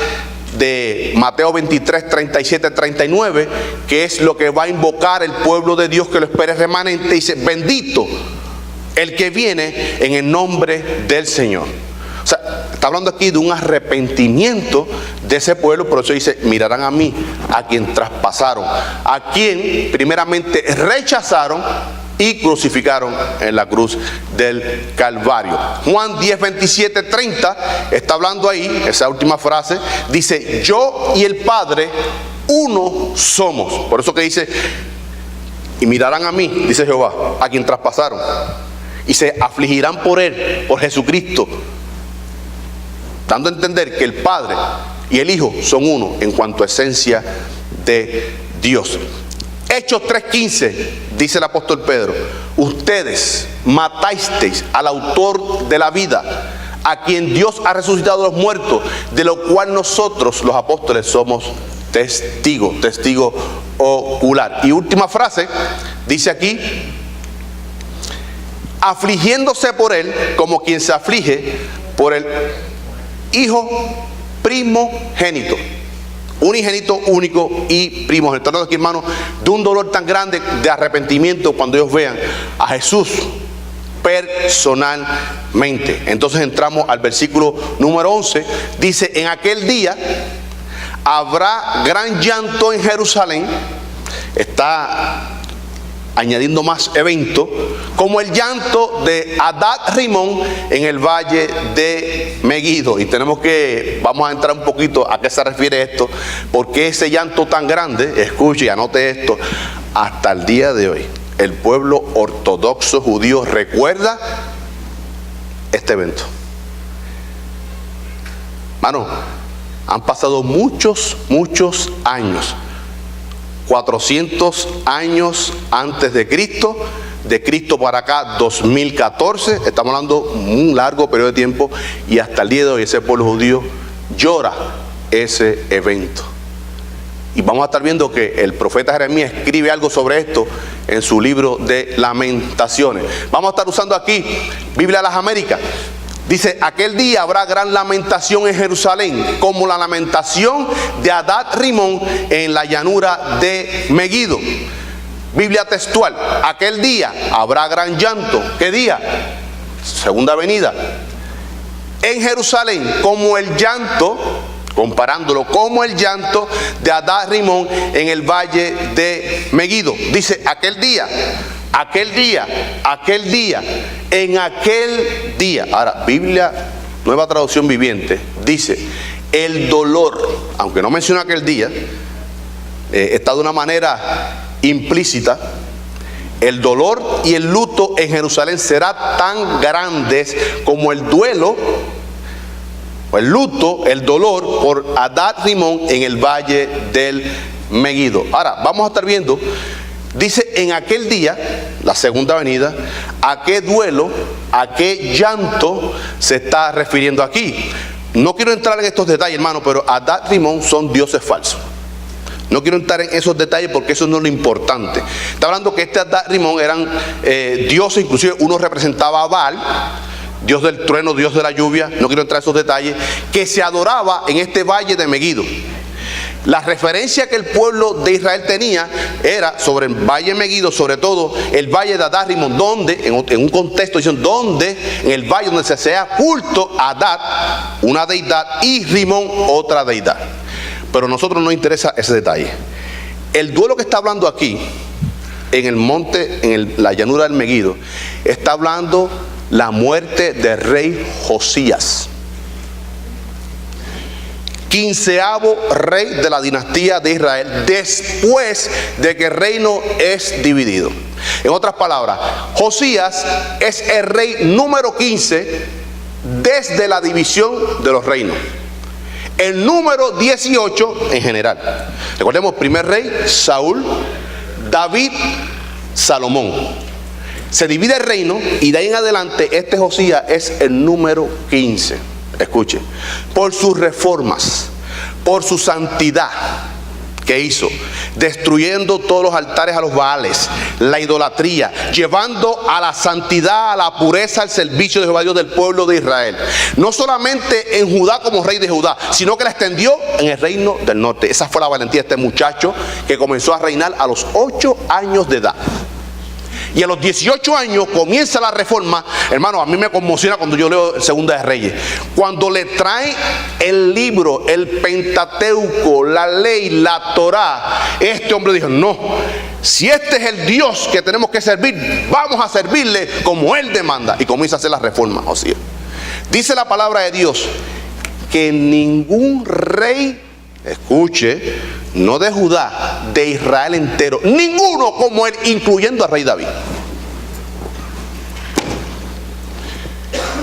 de Mateo 23, 37, 39, que es lo que va a invocar el pueblo de Dios que lo espere remanente. Dice: bendito el que viene en el nombre del Señor. O sea, está hablando aquí de un arrepentimiento de ese pueblo. Por eso dice: mirarán a mí, a quien traspasaron, a quien primeramente rechazaron y crucificaron en la cruz del Calvario. Juan 10, 27, 30 está hablando ahí, esa última frase, dice: yo y el Padre uno somos. Por eso que dice: y mirarán a mí, dice Jehová, a quien traspasaron, y se afligirán por Él, por Jesucristo, dando a entender que el Padre y el Hijo son uno en cuanto a esencia de Dios. Hechos 3:15, dice el apóstol Pedro: ustedes matasteis al autor de la vida, a quien Dios ha resucitado de los muertos, de lo cual nosotros los apóstoles somos testigos, testigo ocular. Y última frase, dice aquí: afligiéndose por Él como quien se aflige por el Hijo primogénito. Unigénito, único y primogénito. Hablando aquí, hermanos, de un dolor tan grande de arrepentimiento cuando ellos vean a Jesús personalmente. Entonces entramos al versículo número 11. Dice: en aquel día habrá gran llanto en Jerusalén. Está añadiendo más eventos, como el llanto de Hadad Rimón en el valle de Megiddo. Y vamos a entrar un poquito a qué se refiere esto, porque ese llanto tan grande, escuche y anote esto, hasta el día de hoy el pueblo ortodoxo judío recuerda este evento. Hermano, han pasado muchos años. 400 años antes de Cristo para acá 2014, estamos hablando un largo periodo de tiempo, y hasta el día de hoy ese pueblo judío llora ese evento. Y vamos a estar viendo que el profeta Jeremías escribe algo sobre esto en su libro de Lamentaciones. Vamos a estar usando aquí Biblia de las Américas. Dice: aquel día habrá gran lamentación en Jerusalén, como la lamentación de Hadad Rimón en la llanura de Megiddo. Biblia textual: aquel día habrá gran llanto. ¿Qué día? Segunda venida. En Jerusalén, como el llanto, comparándolo, como el llanto de Hadad Rimón en el valle de Megiddo. Dice: aquel día, en aquel día. Ahora, Biblia, Nueva Traducción Viviente, dice: el dolor, aunque no menciona aquel día, está de una manera implícita. El dolor y el luto en Jerusalén será tan grandes como el duelo, el luto, el dolor por Hadad Rimón en el valle del Megiddo. Ahora, vamos a estar viendo. Dice: en aquel día, la segunda venida, ¿a qué duelo, a qué llanto se está refiriendo aquí? No quiero entrar en estos detalles, hermano, pero Hadad Rimón son dioses falsos. No quiero entrar en esos detalles porque eso no es lo importante. Está hablando que este Hadad Rimón eran dioses, inclusive uno representaba a Baal, dios del trueno, dios de la lluvia. No quiero entrar en esos detalles, que se adoraba en este valle de Megiddo. La referencia que el pueblo de Israel tenía era sobre el valle de Megiddo, sobre todo el valle de Hadad Rimón, donde, en un contexto, dicen, donde en el valle donde se hacía culto a Hadad, una deidad, y Rimón, otra deidad. Pero a nosotros no nos interesa ese detalle. El duelo que está hablando aquí en el monte, la llanura del Meguido, está hablando la muerte del rey Josías, 15º rey de la dinastía de Israel, después de que el reino es dividido. En otras palabras, Josías es el rey número 15 desde la división de los reinos. El número 18 en general. Recordemos, primer rey, Saúl, David, Salomón. Se divide el reino y de ahí en adelante este Josías es el número 15. Escuche, por sus reformas, por su santidad que hizo, destruyendo todos los altares a los Baales, la idolatría, llevando a la santidad, a la pureza, al servicio de Jehová Dios del pueblo de Israel. No solamente en Judá como rey de Judá, sino que la extendió en el reino del norte. Esa fue la valentía de este muchacho que comenzó a reinar a los 8 años de edad. Y a los 18 años comienza la reforma. Hermano, a mí me conmociona cuando yo leo Segunda de Reyes. Cuando le trae el libro, el Pentateuco, la ley, la Torá, este hombre dijo, no, si este es el Dios que tenemos que servir, vamos a servirle como Él demanda. Y comienza a hacer la reforma. O sea, dice la palabra de Dios que ningún rey, escuche, no de Judá, de Israel entero, ninguno como él, incluyendo al rey David.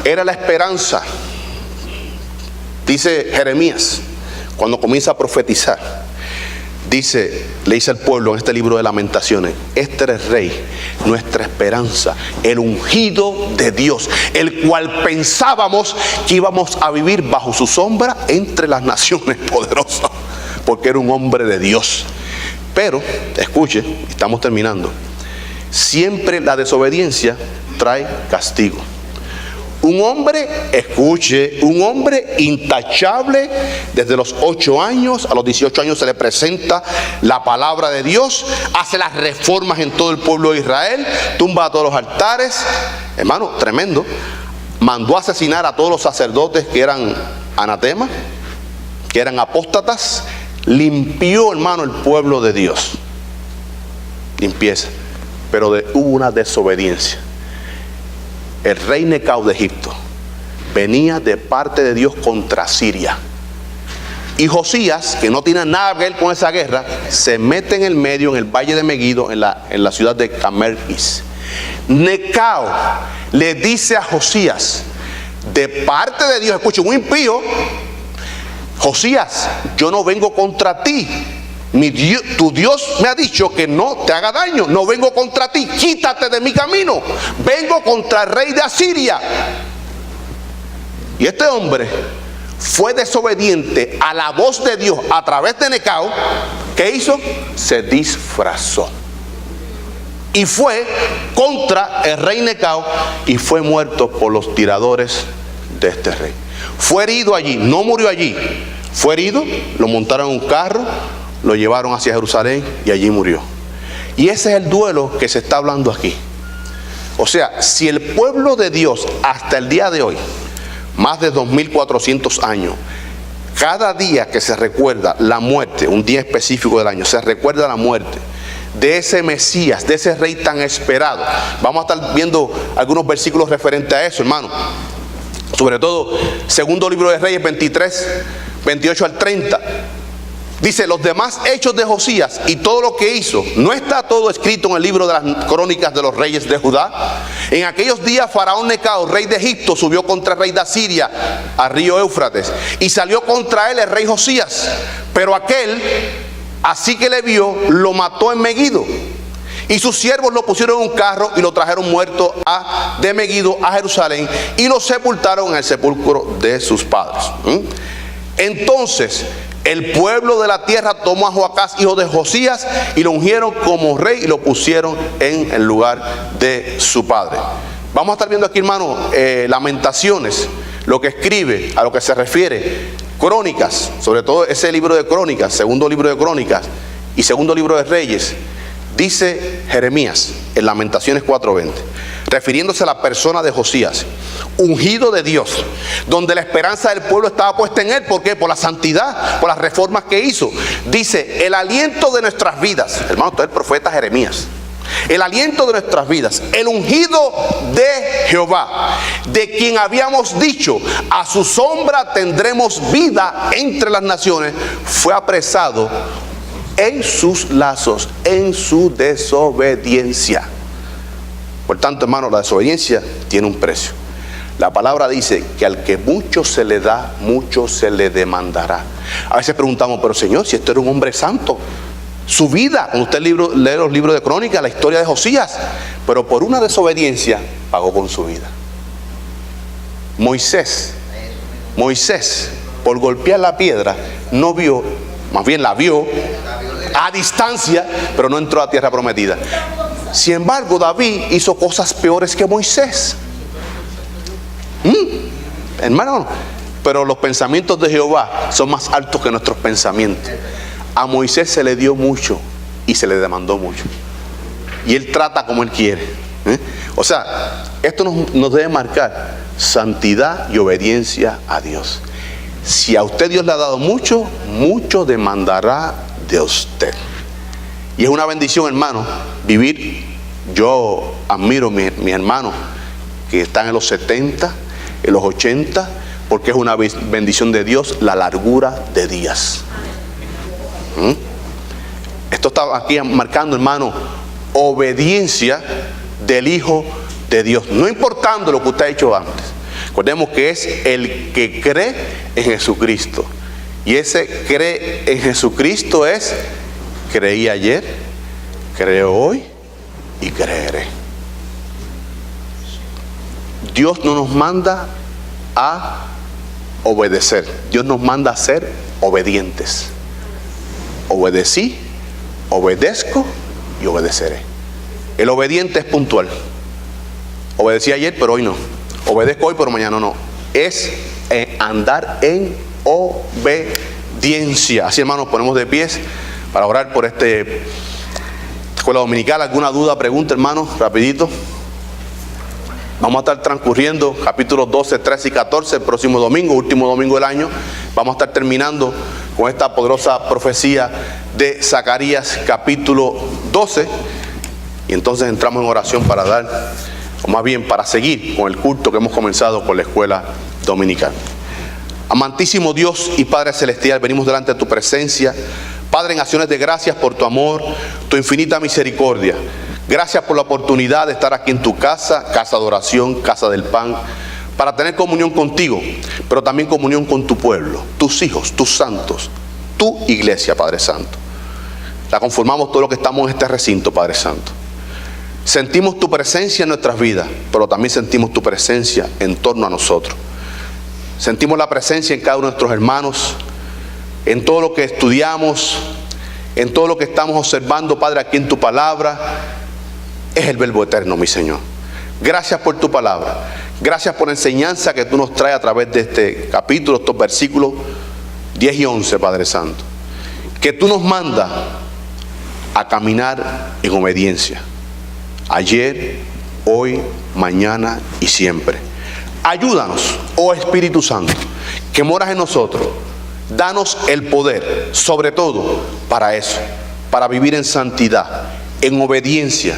Era la esperanza. Dice Jeremías, cuando comienza a profetizar, le dice al pueblo en este libro de Lamentaciones, este es el rey, nuestra esperanza, el ungido de Dios, el cual pensábamos que íbamos a vivir bajo su sombra entre las naciones poderosas, porque era un hombre de Dios. Pero, escuche, estamos terminando, siempre la desobediencia trae castigo. Un hombre, escuche, un hombre intachable, desde los 8 años, a los 18 años se le presenta la palabra de Dios, hace las reformas en todo el pueblo de Israel, tumba a todos los altares, hermano, tremendo. Mandó a asesinar a todos los sacerdotes que eran anatemas, que eran apóstatas, limpió, hermano, el pueblo de Dios. Limpieza. Pero hubo una desobediencia. El rey Necao de Egipto venía de parte de Dios contra Siria. Y Josías, que no tiene nada que ver con esa guerra, se mete en el medio, en el valle de Meguido, en la ciudad de Camerquis. Necao le dice a Josías, de parte de Dios, escucha, un impío, Josías, yo no vengo contra ti. Tu Dios me ha dicho que no te haga daño. No vengo contra ti, quítate de mi camino. Vengo contra el rey de Asiria. Y este hombre fue desobediente a la voz de Dios a través de Necao. ¿Qué hizo? Se disfrazó y fue contra el rey Necao y fue muerto por los tiradores de este rey. Fue herido allí, no murió allí. Fue herido, lo montaron en un carro, lo llevaron hacia Jerusalén y allí murió. Y ese es el duelo que se está hablando aquí. O sea, si el pueblo de Dios hasta el día de hoy, más de 2400 años, cada día que se recuerda la muerte, un día específico del año, se recuerda la muerte de ese Mesías, de ese rey tan esperado. Vamos a estar viendo algunos versículos referentes a eso, hermano. Sobre todo, segundo libro de Reyes 23, 28 al 30. Dice, los demás hechos de Josías y todo lo que hizo, ¿no está todo escrito en el libro de las crónicas de los reyes de Judá? En aquellos días Faraón Necao, rey de Egipto, subió contra el rey de Asiria al río Éufrates, y salió contra él el rey Josías. Pero aquel, así que le vio, lo mató en Meguido. Y sus siervos lo pusieron en un carro y lo trajeron muerto de Meguido a Jerusalén y lo sepultaron en el sepulcro de sus padres. Entonces el pueblo de la tierra tomó a Joacás, hijo de Josías, y lo ungieron como rey y lo pusieron en el lugar de su padre. Vamos a estar viendo aquí, hermano, Lamentaciones, lo que escribe, a lo que se refiere, Crónicas, sobre todo ese libro de Crónicas, segundo libro de Crónicas y segundo libro de Reyes. Dice Jeremías en Lamentaciones 4:20, refiriéndose a la persona de Josías, ungido de Dios, donde la esperanza del pueblo estaba puesta en él. ¿Por qué? Por la santidad, por las reformas que hizo. Dice, el aliento de nuestras vidas, hermano, esto es el profeta Jeremías, el aliento de nuestras vidas, el ungido de Jehová, de quien habíamos dicho, a su sombra tendremos vida entre las naciones, fue apresado en sus lazos, en su desobediencia. Por tanto, hermano, la desobediencia tiene un precio. La palabra dice que al que mucho se le da, mucho se le demandará. A veces preguntamos, pero Señor, si esto era un hombre santo, su vida, cuando usted lee los libros de Crónicas, la historia de Josías, pero por una desobediencia pagó con su vida. Moisés, por golpear la piedra, no vio, más bien la vio a distancia, pero no entró a tierra prometida. Sin embargo, David hizo cosas peores que Moisés. Hermano, pero los pensamientos de Jehová son más altos que nuestros pensamientos. A Moisés se le dio mucho y se le demandó mucho, y él trata como él quiere. O sea, esto nos debe marcar santidad y obediencia a Dios. Si a usted Dios le ha dado mucho, mucho demandará de usted. Y es una bendición, hermano, vivir. Yo admiro a mis hermanos que están en los 70, en los 80, porque es una bendición de Dios la largura de días. Esto está aquí marcando, hermano, obediencia del Hijo de Dios, no importando lo que usted ha hecho antes. Recordemos que es el que cree en Jesucristo, y ese cree en Jesucristo es: creí ayer, creo hoy y creeré. Dios no nos manda a obedecer, Dios nos manda a ser obedientes. Obedecí, obedezco y obedeceré. El obediente es puntual. Obedecí ayer, pero hoy no. Obedezco hoy, pero mañana no. Es andar en obediencia. Así, hermanos, ponemos de pies para orar por esta escuela dominical. ¿Alguna duda, pregunta, hermanos? Rapidito. Vamos a estar transcurriendo capítulos 12, 13 y 14 el próximo domingo, último domingo del año. Vamos a estar terminando con esta poderosa profecía de Zacarías capítulo 12. Y entonces entramos en oración para dar, o más bien para seguir con el culto que hemos comenzado con la escuela dominical. Amantísimo Dios y Padre Celestial, venimos delante de tu presencia, Padre, en acciones de gracias por tu amor, tu infinita misericordia. Gracias por la oportunidad de estar aquí en tu casa, casa de oración, casa del pan, para tener comunión contigo, pero también comunión con tu pueblo, tus hijos, tus santos, tu iglesia, Padre Santo. La conformamos todo lo que estamos en este recinto, Padre Santo. Sentimos tu presencia en nuestras vidas, pero también sentimos tu presencia en torno a nosotros. Sentimos la presencia en cada uno de nuestros hermanos, en todo lo que estudiamos, en todo lo que estamos observando, Padre, aquí en tu palabra. Es el verbo eterno, mi Señor. Gracias por tu palabra. Gracias por la enseñanza que tú nos traes a través de este capítulo, estos versículos 10 y 11, Padre Santo. Que tú nos mandas a caminar en obediencia. Ayer, hoy, mañana y siempre. Ayúdanos, oh Espíritu Santo, que moras en nosotros. Danos el poder, sobre todo para eso, para vivir en santidad, en obediencia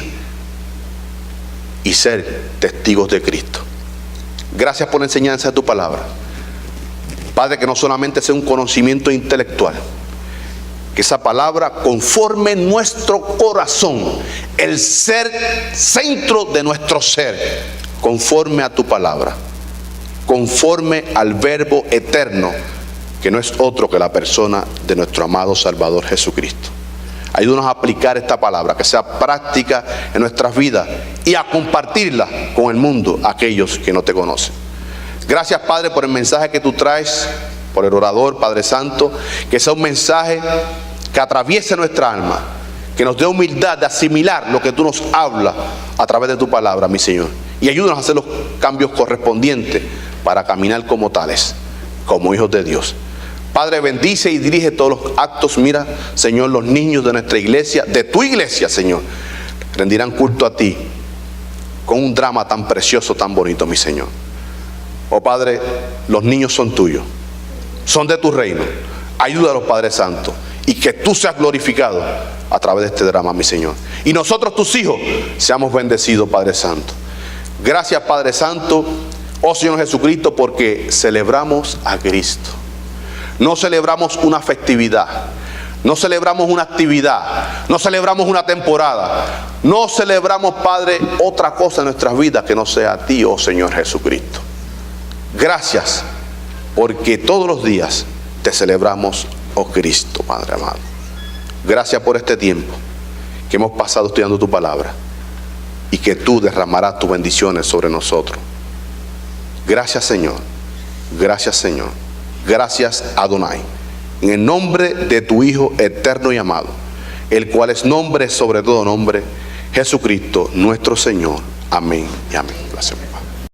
y ser testigos de Cristo. Gracias por la enseñanza de tu palabra. Padre, que no solamente sea un conocimiento intelectual, que esa palabra conforme nuestro corazón, el ser centro de nuestro ser, conforme a tu palabra, conforme al verbo eterno, que no es otro que la persona de nuestro amado Salvador Jesucristo. Ayúdanos a aplicar esta palabra, que sea práctica en nuestras vidas y a compartirla con el mundo, aquellos que no te conocen. Gracias, Padre, por el mensaje que tú traes, por el orador, Padre Santo, que sea un mensaje que atraviese nuestra alma, que nos dé humildad de asimilar lo que tú nos hablas a través de tu palabra, mi Señor. Y ayúdanos a hacer los cambios correspondientes para caminar como tales, como hijos de Dios. Padre, bendice y dirige todos los actos. Mira, Señor, los niños de nuestra iglesia, de tu iglesia, Señor, rendirán culto a ti con un drama tan precioso, tan bonito, mi Señor. Oh Padre, los niños son tuyos, son de tu reino. Ayúdalos, Padre Santo, y que tú seas glorificado a través de este drama, mi Señor. Y nosotros, tus hijos, seamos bendecidos, Padre Santo. Gracias, Padre Santo, oh Señor Jesucristo, porque celebramos a Cristo. No celebramos una festividad, no celebramos una actividad, no celebramos una temporada, no celebramos, Padre, otra cosa en nuestras vidas que no sea a ti, oh Señor Jesucristo. Gracias, porque todos los días te celebramos, oh Cristo, Padre amado. Gracias por este tiempo que hemos pasado estudiando tu palabra y que tú derramarás tus bendiciones sobre nosotros. Gracias, Señor. Gracias, Señor. Gracias, Adonai. En el nombre de tu Hijo eterno y amado, el cual es nombre sobre todo nombre, Jesucristo, nuestro Señor. Amén y amén. Gracias.